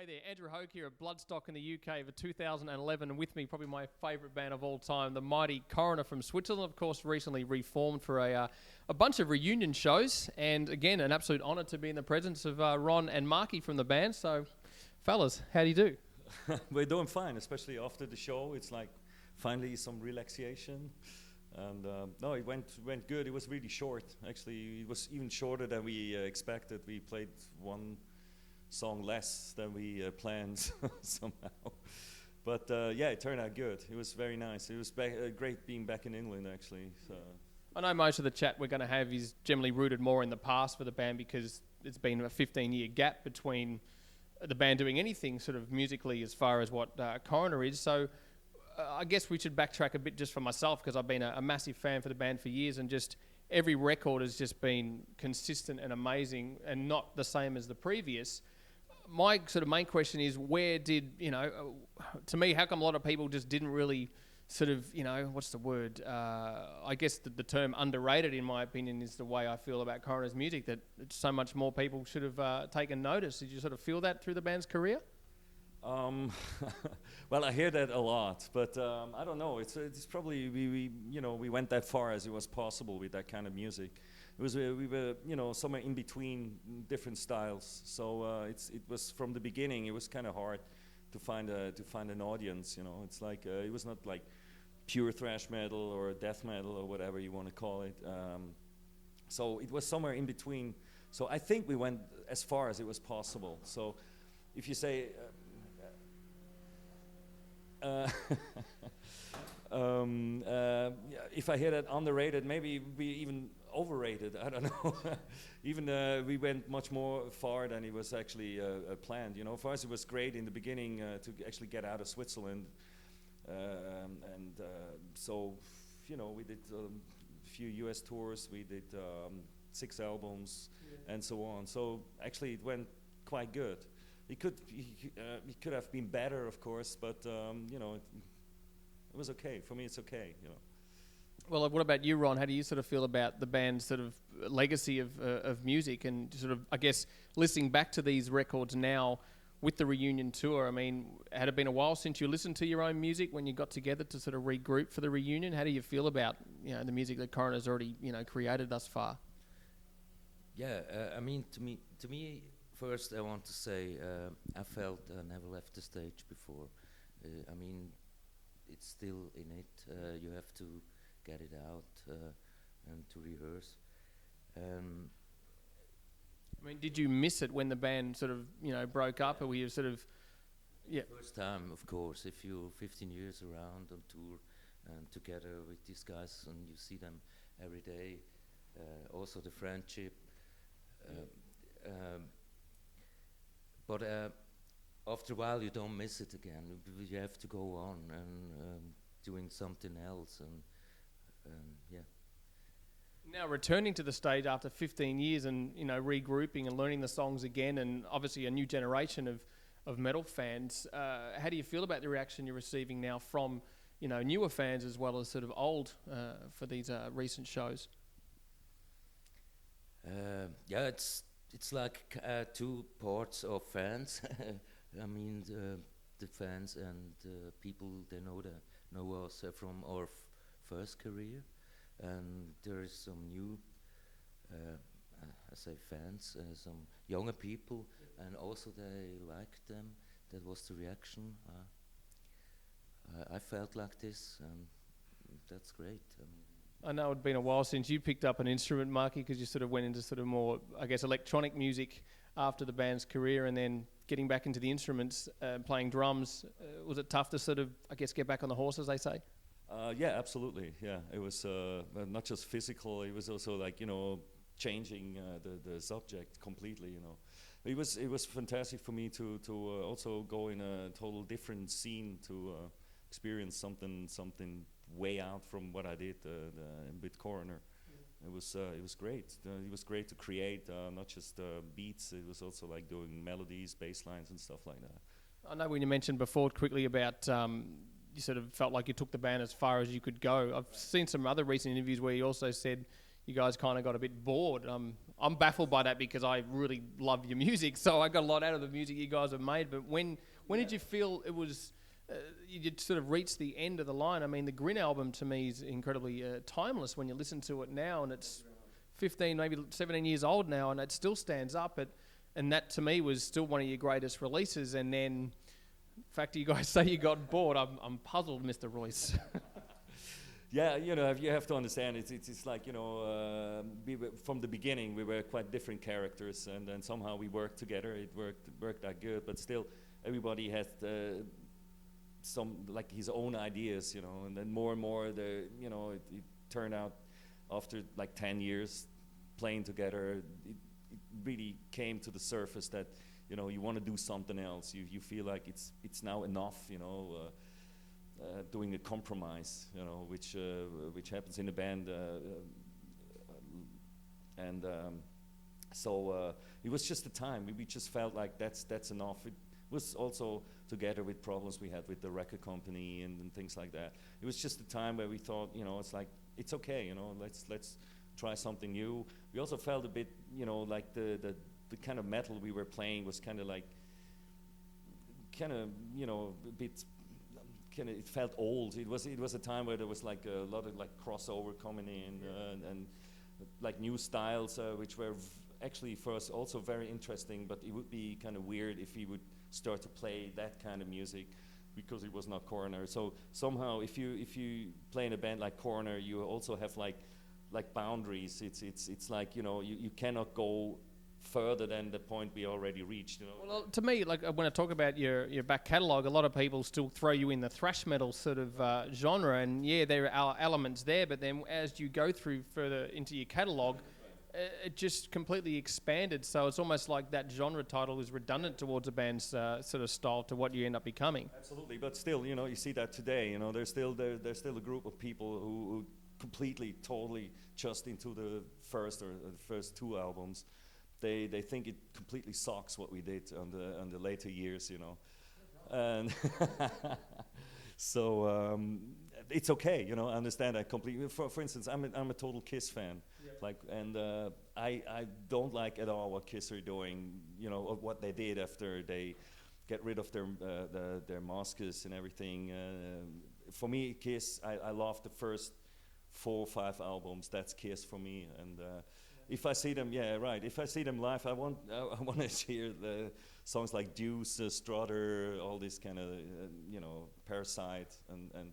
Hey there, Andrew Haug here at Bloodstock in the UK for 2011, and with me probably my favourite band of all time, the mighty Coroner from Switzerland, of course recently reformed for a bunch of reunion shows, and again an absolute honour to be in the presence of Ron and Marky from the band. So fellas, how do you do? We're doing fine, especially after the show. It's like finally some relaxation, and no, it went good. It was really short, actually. It was even shorter than we expected. We played one song less than we planned somehow, but yeah, it turned out good. It was very nice. It was great being back in England, actually. So. I know most of the chat we're going to have is generally rooted more in the past for the band because it's been a 15-year gap between the band doing anything sort of musically as far as what Coroner is. So I guess we should backtrack a bit just for myself, because I've been a massive fan for the band for years, and just every record has just been consistent and amazing and not the same as the previous. My sort of main question is, where did, to me, how come a lot of people just didn't really sort of, what's the word? I guess the term underrated, in my opinion, is the way I feel about Coroner's music, that so much more people should have taken notice. Did you sort of feel that through the band's career? Well, I hear that a lot, but I don't know. It's probably we went that far as it was possible with that kind of music. It was we were somewhere in between different styles. So it was from the beginning. It was kind of hard to find an audience. It's like it was not like pure thrash metal or death metal or whatever you want to call it. So it was somewhere in between. So I think we went as far as it was possible. So if you say if I hear that underrated, maybe we even overrated. I don't know. Even we went much more far than it was actually planned. For us it was great in the beginning to actually get out of Switzerland, and so we did a few US tours. We did 6 albums, and so on. So actually it went quite good. It could have been better, of course, but it was okay. For me, it's okay. Well, what about you, Ron? How do you sort of feel about the band's sort of legacy of music, and sort of, I guess, listening back to these records now with the reunion tour? I mean, had it been a while since you listened to your own music when you got together to sort of regroup for the reunion? How do you feel about the music that Coroner's already created thus far? Yeah, I mean, to me, first I want to say I felt I never left the stage before. I mean, it's still in it. You have to get it out and to rehearse. I mean, did you miss it when the band sort of broke up, or were you sort of First time, of course, if you're 15 years around on tour and together with these guys and you see them every day, also the friendship. But after a while you don't miss it again. You have to go on and doing something else, and yeah. Now returning to the stage after 15 years and regrouping and learning the songs again, and obviously a new generation of metal fans, how do you feel about the reaction you're receiving now from newer fans as well as sort of old for these recent shows? Yeah, it's like 2 parts of fans. I mean, the fans and people, they know us from our first career, and there is some new, I say fans, some younger people, and also they liked them. That was the reaction. I felt like this, and that's great. I know it'd been a while since you picked up an instrument, Marky, because you sort of went into sort of more, I guess, electronic music after the band's career, and then getting back into the instruments, playing drums. Was it tough to sort of, I guess, get back on the horse, as they say? Yeah, absolutely. Yeah, it was not just physical. It was also like changing the subject completely. It was fantastic for me to also go in a total different scene to experience something way out from what I did with Coroner. It was great. It was great to create not just beats. It was also like doing melodies, bass lines, and stuff like that. I know when you mentioned before quickly about you sort of felt like you took the band as far as you could go. I've seen some other recent interviews where you also said you guys kind of got a bit bored. I'm baffled by that because I really love your music, so I got a lot out of the music you guys have made. But when did you feel it was you sort of reached the end of the line? I mean, the Grin album to me is incredibly timeless when you listen to it now, and it's 15, maybe 17 years old now, and it still stands up. And that to me was still one of your greatest releases. And then, the fact that you guys say you got bored, I'm puzzled, Mr. Royce. Yeah, you know, you have to understand, it's like, you know, from the beginning we were quite different characters, and then somehow we worked together. It worked that good, but still everybody had some, like, his own ideas, you know, and then more and more, you know, it turned out after like 10 years playing together, it really came to the surface that, you know, you want to do something else. You feel like it's now enough, you know, doing a compromise, you know, which happens in a band, and so it was just the time. We just felt like that's enough. It was also together with problems we had with the record company and things like that. It was just a time where we thought, you know, it's like, it's okay, you know, let's try something new. We also felt a bit, you know, like the kind of metal we were playing was kind of like, you know, a bit, it felt old. It was a time where there was like a lot of like crossover coming in, and like new styles, which were actually for us also very interesting, but it would be kind of weird if we would start to play that kind of music because it was not Coroner. So somehow if you play in a band like Coroner, you also have like boundaries. It's like, you know, you cannot go further than the point we already reached, you know. Well, to me, like when I talk about your back catalogue, a lot of people still throw you in the thrash metal sort of genre, and yeah, there are elements there, but then as you go through further into your catalogue, it just completely expanded. So it's almost like that genre title is redundant towards a band's sort of style to what you end up becoming. Absolutely, but still, you know, you see that today. You know, there's still a group of people who completely, totally just into the first two albums. They think it completely sucks what we did on the later years, you know, and so it's okay, you know. I understand that completely. For instance, I'm a total Kiss fan, like, and I don't like at all what Kiss are doing, you know, or what they did after they get rid of their masks and everything. For me, Kiss, I love the first 4 or 5 albums. That's Kiss for me, and. If I see them, yeah, right. If I see them live, I want to hear the songs like Deuce, Strutter, all this kind of, you know, Parasite, and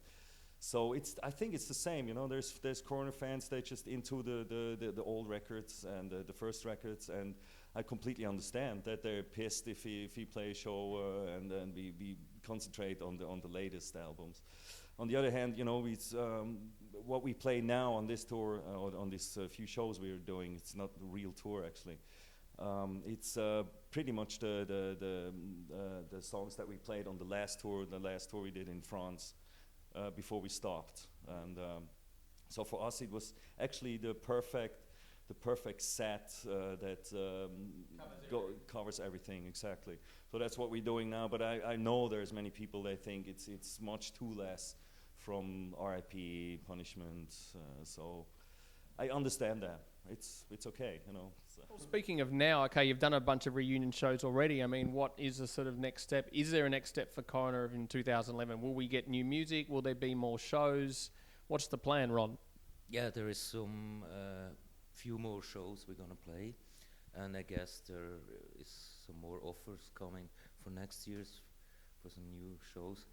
so I think it's the same. You know, there's Coroner fans. They're just into the old records and the first records, and I completely understand that they're pissed if we play a show and then we concentrate on the latest albums. On the other hand, you know, what we play now on this tour, on these few shows we are doing, it's not a real tour actually. It's pretty much the songs that we played on the last tour we did in France before we stopped. And so for us, it was actually the perfect set that covers everything, exactly. So that's what we're doing now. But I know there's many people that think it's much too less from RIP, Punishment. So I understand that. It's okay, you know. So. Well, speaking of now, okay, you've done a bunch of reunion shows already. I mean, what is the sort of next step? Is there a next step for Coroner in 2011? Will we get new music? Will there be more shows? What's the plan, Ron? Yeah, there is some few more shows we're gonna play, and I guess there is some more offers coming for next year's for some new shows.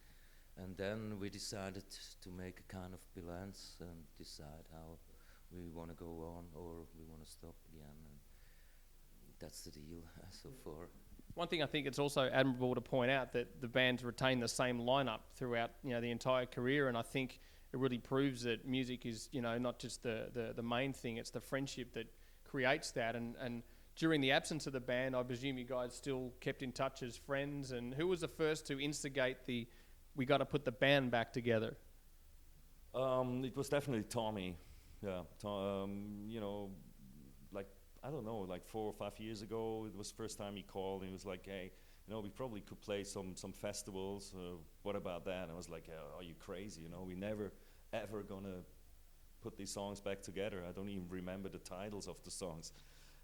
And then we decided to make a kind of balance and decide how we want to go on or we want to stop again. And that's the deal so far. One thing I think it's also admirable to point out that the band's retained the same lineup throughout, you know, the entire career, and I think it really proves that music is, you know, not just the main thing, it's the friendship that creates that. And during the absence of the band, I presume you guys still kept in touch as friends. And who was the first to instigate we got to put the band back together? It was definitely Tommy. Yeah, you know, like, I don't know, like 4 or 5 years ago, it was the first time he called and he was like, hey, you know, we probably could play some festivals. What about that? And I was like, are you crazy? You know, we never ever gonna put these songs back together. I don't even remember the titles of the songs,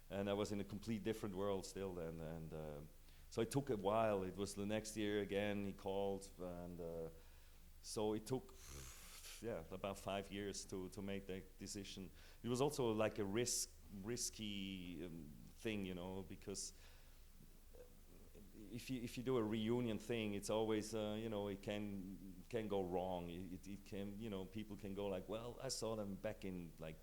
and I was in a complete different world still then. And so it took a while. It was the next year again. He called, and so it took about 5 years to make that decision. It was also like a risky thing, you know, because if you do a reunion thing, it's always you know, it can go wrong. It can, you know, people can go like, well, I saw them back in like,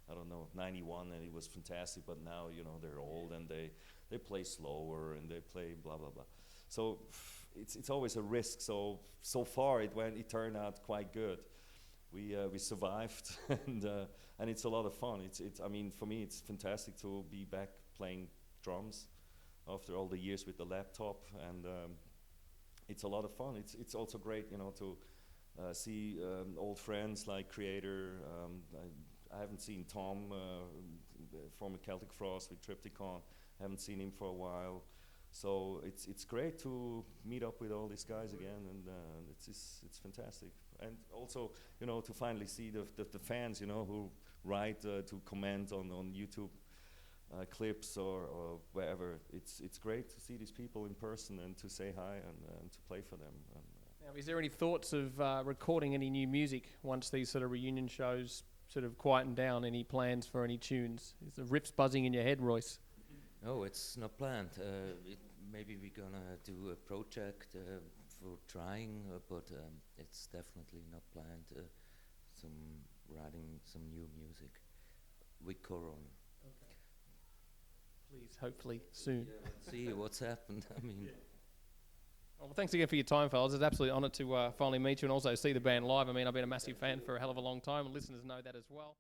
I don't know, 91, and it was fantastic, but now, you know, they're old and they play slower and they play blah blah blah. So it's always a risk. So far it turned out quite good. We survived and it's a lot of fun. I mean, for me it's fantastic to be back playing drums after all the years with the laptop, and it's a lot of fun. It's also great, you know, to see old friends like Creator. I haven't seen Tom, former Celtic Frost with Triptychon. Haven't seen him for a while, so it's great to meet up with all these guys again, and it's fantastic. And also, you know, to finally see the fans, you know, who write to comment on YouTube clips or wherever. It's great to see these people in person and to say hi and to play for them. Now, is there any thoughts of recording any new music once these sort of reunion shows sort of quieten down? Any plans for any tunes? Is the riffs buzzing in your head, Royce? No, it's not planned. Maybe we're gonna do a project for trying, but it's definitely not planned. Writing some new music with Coroner. Okay. Please, hopefully soon. Yeah, let's see what's happened. I mean. Yeah. Well, thanks again for your time, fellas. It's an absolute honour to finally meet you and also see the band live. I mean, I've been a massive fan for a hell of a long time, and listeners know that as well.